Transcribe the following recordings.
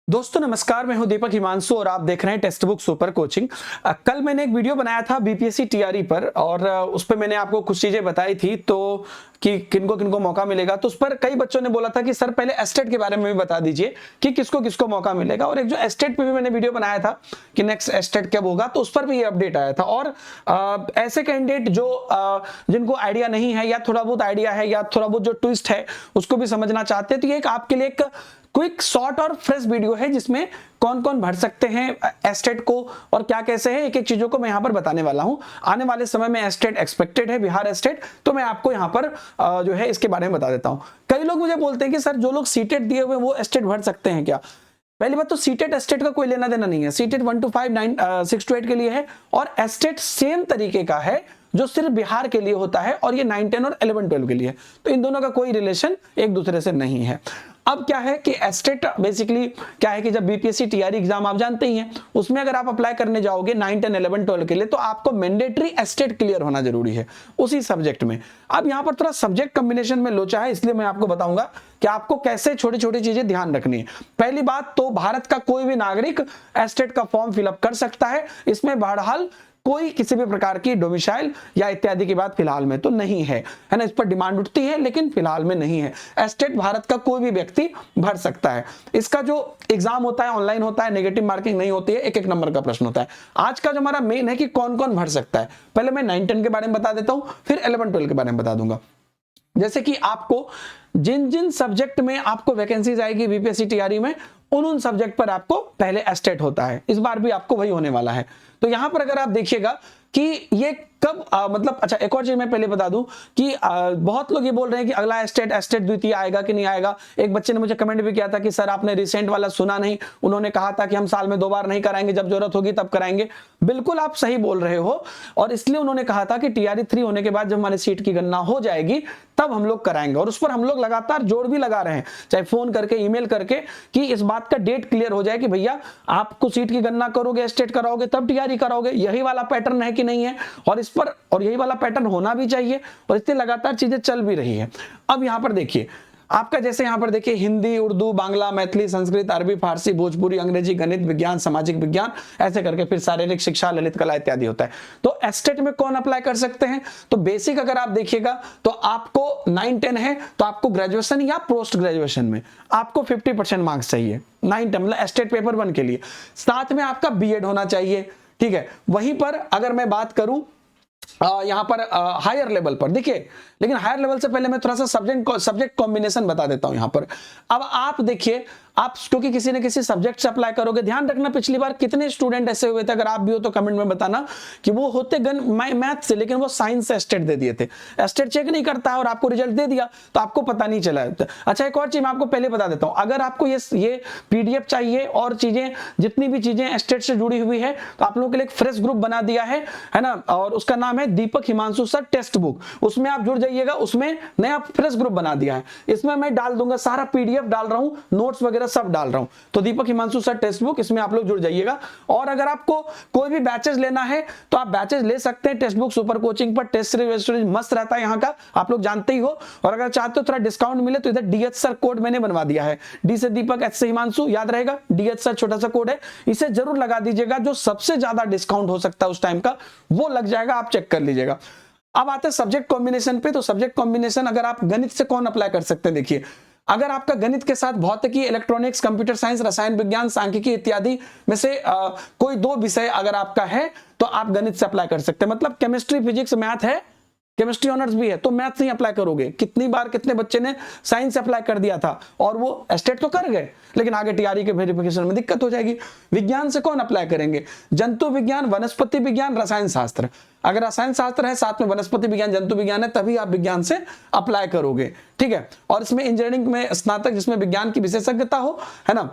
दोस्तों नमस्कार, मैं हूं दीपक हिमांशु और आप देख रहे हैं टेक्स्ट बुक सुपर कोचिंग। कल मैंने एक वीडियो बनाया था बीपीएससी टीआरई पर और उस पर मैंने आपको कुछ चीजें बताई थी तो कि किनको किनको मौका मिलेगा। तो उस पर कई बच्चों ने बोला था कि सर पहले एस्टेट के बारे में भी बता दीजिए कि किसको किसको मौका मिलेगा। और एक जो एस्टेट पे भी मैंने वीडियो बनाया था कि नेक्स्ट एस्टेट कब होगा, तो उस पर भी ये अपडेट आया था। और ऐसे कैंडिडेट जो जिनको आइडिया नहीं है या थोड़ा बहुत आइडिया है या थोड़ा बहुत जो ट्विस्ट है उसको भी समझना चाहते हैं, तो ये एक आपके लिए एक क्विक शॉर्ट और फ्रेश वीडियो है जिसमें कौन कौन भर सकते हैं एस्टेट को और क्या कैसे है, एक एक चीजों को मैं यहां पर बताने वाला हूं। आने वाले समय में एस्टेट एक्सपेक्टेड है, बिहार एस्टेट, तो मैं आपको यहां पर जो है इसके बारे में बता देता हूं। कई लोग मुझे बोलते हैं कि सर जो लोग सीटेट दिए हुए वो एस्टेट भर सकते हैं क्या। पहली बात तो सीटेट एस्टेट का कोई लेना देना नहीं है। सीटेट 1 to 5, 9, 6 to 8 के लिए है और एस्टेट सेम तरीके का है जो सिर्फ बिहार के लिए होता है और ये 9, 10 और 11, 12 के लिए। तो इन दोनों का कोई रिलेशन एक दूसरे से नहीं है। अब क्या है कि एस्टेट बेसिकली क्या है कि जब बीपीएससी टीआरई एग्जाम आप जानते ही हैं, उसमें अगर आप अप्लाई करने जाओगे 9, 10, 11, 12 के लिए, तो आपको मैंडेटरी एस्टेट क्लियर होना जरूरी है उसी सब्जेक्ट में। अब यहां पर थोड़ा सब्जेक्ट कॉम्बिनेशन में लोचा है, इसलिए मैं आपको बताऊंगा कि आपको कैसे छोटी छोटी चीजें ध्यान रखनी है। पहली बात तो भारत का कोई भी नागरिक एस्टेट का फॉर्म फिलअप कर सकता है। इसमें बहरहाल कोई किसी भी प्रकार की डोमिसाइल या इत्यादि की बात फिलहाल में तो नहीं है ना। इस पर डिमांड उठती है लेकिन फिलहाल में नहीं है। एस्टेट भारत का कोई भी व्यक्ति भर सकता है। इसका जो एग्जाम होता है ऑनलाइन होता है, नेगेटिव मार्किंग नहीं होती है, एक एक नंबर का प्रश्न होता है। आज का जो हमारा मेन है कि कौन कौन भर सकता है, पहले मैं 9, 10 के बारे में बता देता हूं, फिर 11, 12 के बारे में बता दूंगा। जैसे कि आपको जिन जिन सब्जेक्ट में आपको वैकेंसीज आएगी बीपीएससी टीआरई में, उन सब्जेक्ट पर आपको पहले एस्टेट होता है। इस बार भी आपको वही होने वाला है। तो यहां पर अगर आप देखिएगा कि ये कब मतलब अच्छा, एक और चीज मैं पहले बता दूं कि बहुत लोग ये बोल रहे हैं कि अगला एस्टेट द्वितीय आएगा कि नहीं आएगा। एक बच्चे ने मुझे कमेंट भी किया था कि सर आपने रिसेंट वाला सुना नहीं, उन्होंने कहा था कि हम साल में 2 बार नहीं कराएंगे, जब जरूरत होगी तब कराएंगे। बिल्कुल आप सही बोल रहे हो, और इसलिए उन्होंने कहा था कि टीआरई 3 होने के बाद जब हमारी सीट की गणना हो जाएगी तब हम लोग कराएंगे। और उस पर हम लोग लगातार जोर भी लगा रहे हैं, चाहे फोन करके, ईमेल करके, कि इस बात का डेट क्लियर हो जाए कि भैया आपको सीट की गणना करोगे, एस्टेट कराओगे तब टीआरई कराओगे। यही वाला पैटर्न है कि नहीं है, और इस पर और यही वाला पैटर्न होना भी चाहिए, और इससे लगातार चीजें चल भी रही है। अब यहां पर देखिए आपका, जैसे यहां पर देखिए हिंदी, उर्दू, बांग्ला, मैथिली, संस्कृत, अरबी, फारसी, भोजपुरी, अंग्रेजी, गणित, विज्ञान, सामाजिक विज्ञान, ऐसे करके फिर शारीरिक शिक्षा, ललित कला इत्यादि होता है। तो एस्टेट में कौन अप्लाई कर सकते हैं, तो बेसिक अगर आप देखिएगा तो आपको 9, 10 है तो आपको ग्रेजुएशन या पोस्ट ग्रेजुएशन में आपको 50% मार्क्स चाहिए। 9, 10 मतलब एस्टेट पेपर 1 के लिए। साथ में आपका बीएड होना चाहिए, ठीक है। वहीं पर अगर मैं बात करूं यहां पर हायर लेवल पर देखिए, लेकिन हायर लेवल से पहले मैं थोड़ा सा सब्जेक्ट कॉम्बिनेशन बता देता हूं यहां पर। अब आप देखिए, आप क्योंकि किसी न किसी सब्जेक्ट से अप्लाई करोगे, ध्यान रखना पिछली बार कितने स्टूडेंट ऐसे हुए थे, अगर आप भी हो तो कमेंट में बताना, कि वो होते मैथ से लेकिन वो साइंस से एस्टेट दे दिए थे। एस्टेट चेक नहीं करता है और आपको रिजल्ट दे दिया तो आपको पता नहीं चला। अच्छा, एक और चीज मैं आपको पहले बता देता हूं, अगर आपको ये पीडीएफ चाहिए और चीजें, जितनी भी चीजें एस्टेट से जुड़ी हुई है, तो आप लोगों के लिए एक फ्रेश ग्रुप बना दिया है ना, और उसका नाम है दीपक हिमांशु सर टेक्स्ट बुक। उसमें आप जुड़ जाइएगा, उसमें नया फ्रेश ग्रुप बना दिया है। इसमें मैं डाल दूंगा, सारा पीडीएफ डाल रहा हूं, नोट्स वगैरह सब डाल रहा हूं। तो दीपक हिमांशु सर टेक्स्ट बुक, इसमें आप लोग जुड़ जाइएगा। और अगर आपको कोई भी बैचेस लेना है तो आप बैचेस ले सकते हैं टेक्स्ट बुक सुपर कोचिंग पर। टेस्ट सीरीज मस्त रहता है यहाँ का, आप लोग जानते ही हो। और अगर चाहते हो थोड़ा डिस्काउंट मिले तो इधर डीएच सर कोड मैंने बनवा दिया है, डी से दीपक, एच से हिमांशु, याद रहेगा, डीएच सर छोटा सा कोड है, इसे जरूर लगा दीजिएगा। जो सबसे ज्यादा डिस्काउंट हो सकता है उस टाइम का वो लग जाएगा, आप चेक कर लीजिएगा। अब आते हैं सब्जेक्ट कॉम्बिनेशन पे। तो सब्जेक्ट कॉम्बिनेशन अगर आप गणित से कौन अप्लाई कर सकते हैं, देखिए अगर आपका गणित के साथ भौतिकी, इलेक्ट्रॉनिक्स, कंप्यूटर साइंस, रसायन विज्ञान, सांख्यिकी इत्यादि में से कोई 2 विषय अगर आपका है तो आप गणित से अप्लाई कर सकते हैं। मतलब केमिस्ट्री, फिजिक्स, मैथ है, केमिस्ट्री ऑनर्स भी है तो मैथ से ही अप्लाई करोगे। कितनी बार कितने बच्चे ने साइंस से अप्लाई कर दिया था और वो एस्टेट तो कर गए, लेकिन आगे टीआरई के वेरिफिकेशन में दिक्कत हो जाएगी। विज्ञान से कौन अप्लाई करेंगे, जंतु विज्ञान, वनस्पति विज्ञान, रसायन शास्त्र। अगर रसायन शास्त्र है, साथ में वनस्पति विज्ञान, जंतु विज्ञान है, तभी आप विज्ञान से अप्लाई करोगे, ठीक है। और इसमें इंजीनियरिंग में स्नातक जिसमें विज्ञान की विशेषज्ञता हो, है ना,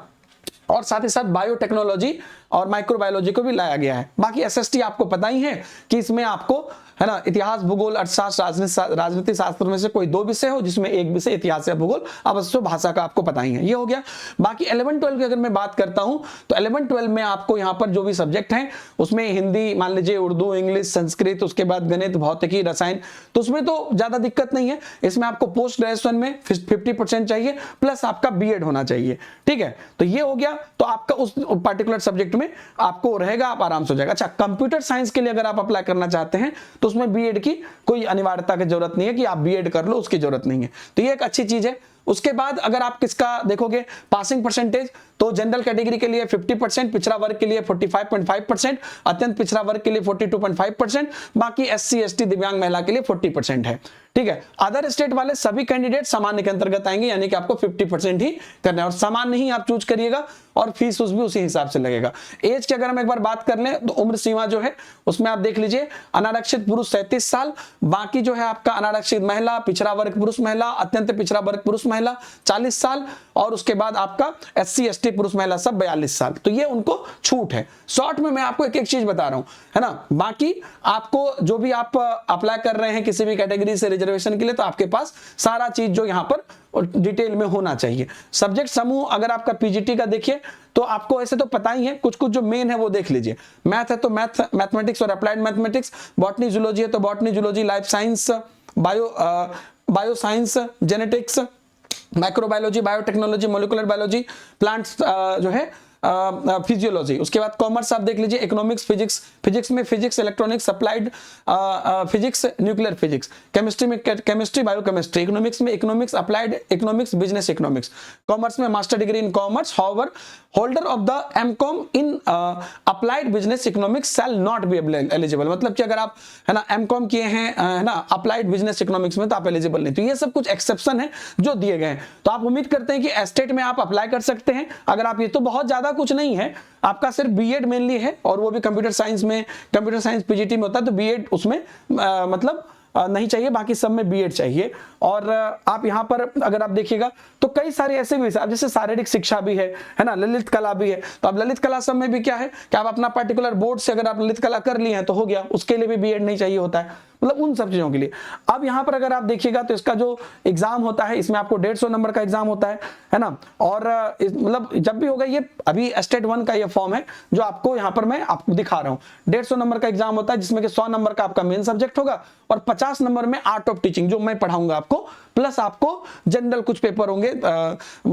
और साथ ही साथ बायोटेक्नोलॉजी और माइक्रोबायोलॉजी को भी लाया गया है। बाकी एसएसटी आपको पता ही है कि इसमें आपको, है ना, इतिहास, भूगोल, अर्थशास्त्र, राजनीति शास्त्र में से कोई 2 विषय हो, जिसमें एक विषय इतिहास या भूगोल, अवश्य भाषा का आपको पता ही है। ये हो गया। बाकी 11, 12 की अगर मैं बात करता हूं तो 11, 12 में आपको यहां पर जो भी सब्जेक्ट हैं उसमें हिंदी, मान लीजिए उर्दू, इंग्लिश, संस्कृत, उसके बाद गणित, भौतिकी, रसायन, तो उसमें तो ज्यादा दिक्कत नहीं है। इसमें आपको पोस्ट ग्रेजुएशन में 50% चाहिए, प्लस आपका बीएड होना चाहिए, ठीक है। तो ये हो गया। तो आपका उस पर्टिकुलर सब्जेक्ट में आपको रहेगा, आप आराम से हो जाएगा। अच्छा, कंप्यूटर साइंस के लिए अगर आप अप्लाई करना चाहते हैं तो उसमें बीएड की कोई अनिवार्यता की जरूरत नहीं है कि आप बीएड कर लो, उसकी जरूरत नहीं है। तो ये एक अच्छी चीज है। उसके बाद अगर आप किसका देखोगे पासिंग परसेंटेज, तो जनरल कैटेगरी के लिए 50%, पिछड़ा वर्ग के लिए 45.5%, अत्यंत पिछड़ा वर्ग के लिए 42.5%, बाकी एससी एसटी दिव्यांग महिला के लिए 40% है। ठीक है, अदर स्टेट वाले सभी कैंडिडेट सामान्य के अंतर्गत आएंगे, यानी कि आपको 50% ही करना है और सामान्य ही आप चूज करिएगा और फीस भी उसी हिसाब से लगेगा। एज की अगर हम एक बार बात कर लें तो उम्र सीमा जो है उसमें आप देख लीजिए, अनारक्षित पुरुष 37 साल, बाकी जो है आपका अनारक्षित महिला, पिछड़ा वर्ग पुरुष महिला, अत्यंत पिछड़ा वर्ग पुरुष महिला 40 साल और उसके बाद आपका एससी एसटी पुरुष महिला सब 42 साल। तो ये उनको छूट है। शॉर्ट में मैं आपको एक एक चीज बता रहा हूं, है ना। बाकी आपको जो भी आप अप्लाई कर रहे हैं किसी भी कैटेगरी से रिजर्वेशन के लिए, तो आपके पास सारा चीज जो यहां पर डिटेल में होना चाहिए। सब्जेक्ट समूह अगर आपका पीजीटी का देखिए तो आपको ऐसे तो पता ही है, कुछ कुछ जो मेन है वो देख लीजिए। मैथ है तो मैथमेटिक्स और अप्लाइड मैथमेटिक्स, बॉटनी जूलॉजी है तो botany zoology, life science, bio science, genetics, microbiology, biotechnology, molecular biology, plants जो है फिजियोलॉजी। उसके बाद कॉमर्स आप देख लीजिए, इकोनॉमिक्स, फिजिक्स में physics, electronics, applied physics, nuclear physics, chemistry में केमिस्ट्री, बायोकेमिस्ट्री, इकोनॉमिक्स में economics, applied economics, business economics. Commerce में master degree in commerce, however holder of the MCom in applied business economics shall not be eligible. मतलब कि अगर आप है ना MCom किए हैं है ना अप्लाइड बिजनेस इकोनॉमिक्स में तो आप एलिजिबल नहीं। तो ये सब कुछ एक्सेप्शन है जो दिए गए हैं। तो आप उम्मीद करते हैं कि एस्टेट में आप अप्लाई कर सकते हैं। अगर आप, ये तो बहुत ज्यादा कुछ नहीं है, आपका सिर्फ बीएड मेनली है और वो भी कंप्यूटर साइंस में, कंप्यूटर साइंस पीजीटी में होता है तो बीएड उसमें मतलब नहीं चाहिए, बाकी सब में बीएड चाहिए। और आप यहाँ पर अगर आप देखिएगा तो कई सारे ऐसे भी विषय, जैसे शारीरिक शिक्षा भी है ना, ललित कला भी है। तो अब ललित कला सब में भी क्या है कि आप अपना पर्टिकुलर बोर्ड से अगर आप ललित कला कर लिए हैं तो हो गया, उसके लिए भी बीएड नहीं चाहिए होता है, मतलब उन सब चीजों के लिए। अब यहाँ पर अगर आप देखिएगा तो इसका जो एग्जाम होता है इसमें आपको 150 नंबर का एग्जाम होता है ना। और मतलब जब भी होगा, ये अभी स्टेट 1 का ये फॉर्म है जो आपको यहाँ पर मैं आपको दिखा रहा हूँ। 150 नंबर का एग्जाम होता है जिसमें कि 100 नंबर का आपका मेन सब्जेक्ट होगा और 50 नंबर में आर्ट ऑफ टीचिंग जो मैं पढ़ाऊंगा आपको, प्लस आपको जनरल कुछ पेपर होंगे,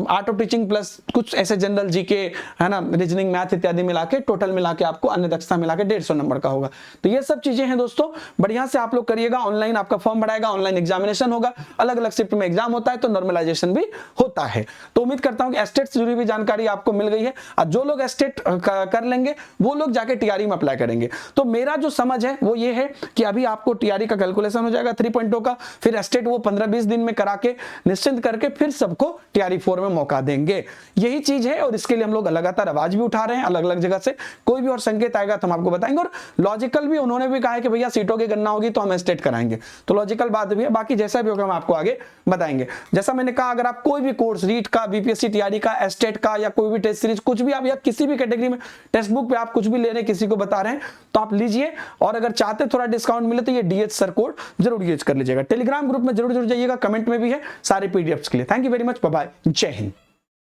आर्ट ऑफ टीचिंग प्लस कुछ ऐसे जनरल जीके है ना, रीजनिंग, मैथ इत्यादि मिला के, टोटल मिला के आपको अन्य दक्षता मिला के 150 नंबर का होगा। तो ये सब चीजें हैं दोस्तों, बढ़िया से आप लोग करिएगा। ऑनलाइन आपका फॉर्म भराएगा, ऑनलाइन एग्जामिनेशन होगा, अलग अलग शिफ्ट में एग्जाम होता है तो नॉर्मलाइजेशन भी होता है। तो उम्मीद करता हूं कि एस्टेट से जुड़ी हुई जानकारी आपको मिल गई है। और जो लोग एस्टेट कर लेंगे वो लोग जाके टीआरई में अप्लाई करेंगे। तो मेरा जो समझ है वो ये है कि अभी आपको टीआरई का कैलकुलेशन हो जाएगा 3.0 का, फिर एस्टेट वो 15-20 दिन में करा के निश्चिंत करके फिर सबको टीआरई 4 में मौका देंगे। यही चीज है और इसके लिए हम लोग लगातार आवाज भी उठा रहे हैं अलग अलग जगह से। कोई भी और संकेत आएगा तो हम आपको बताएंगे। और लॉजिकल भी उन्होंने भी कहा है कि भैया सीटों की गणना होगी तो हम एस्टेट कराएंगे, तो लॉजिकल बात भी है। बाकी जैसा भी होगा हम आपको आगे बताएंगे। जैसा मैंने कहा, अगर आप कोई भी कोर्स रीट का, बीपीएससी टीआरई का, एस्टेट का या कोई भी टेस्ट सीरीज कुछ भी आप या किसी भी कैटेगरी में टेक्स्ट बुक पे आप कुछ भी ले रहे हैं, किसी को बता रहे हैं तो आप लीजिए। और अगर चाहते थोड़ा डिस्काउंट मिले तो ये डीएच सर कोड जरूर यूज कर लीजिएगा। टेलीग्राम ग्रुप में जरूर जुड़ जाइएगा, कमेंट में भी है सारे पीडीएफ्स के लिए। Thank you very much, bye bye, जय हिंद।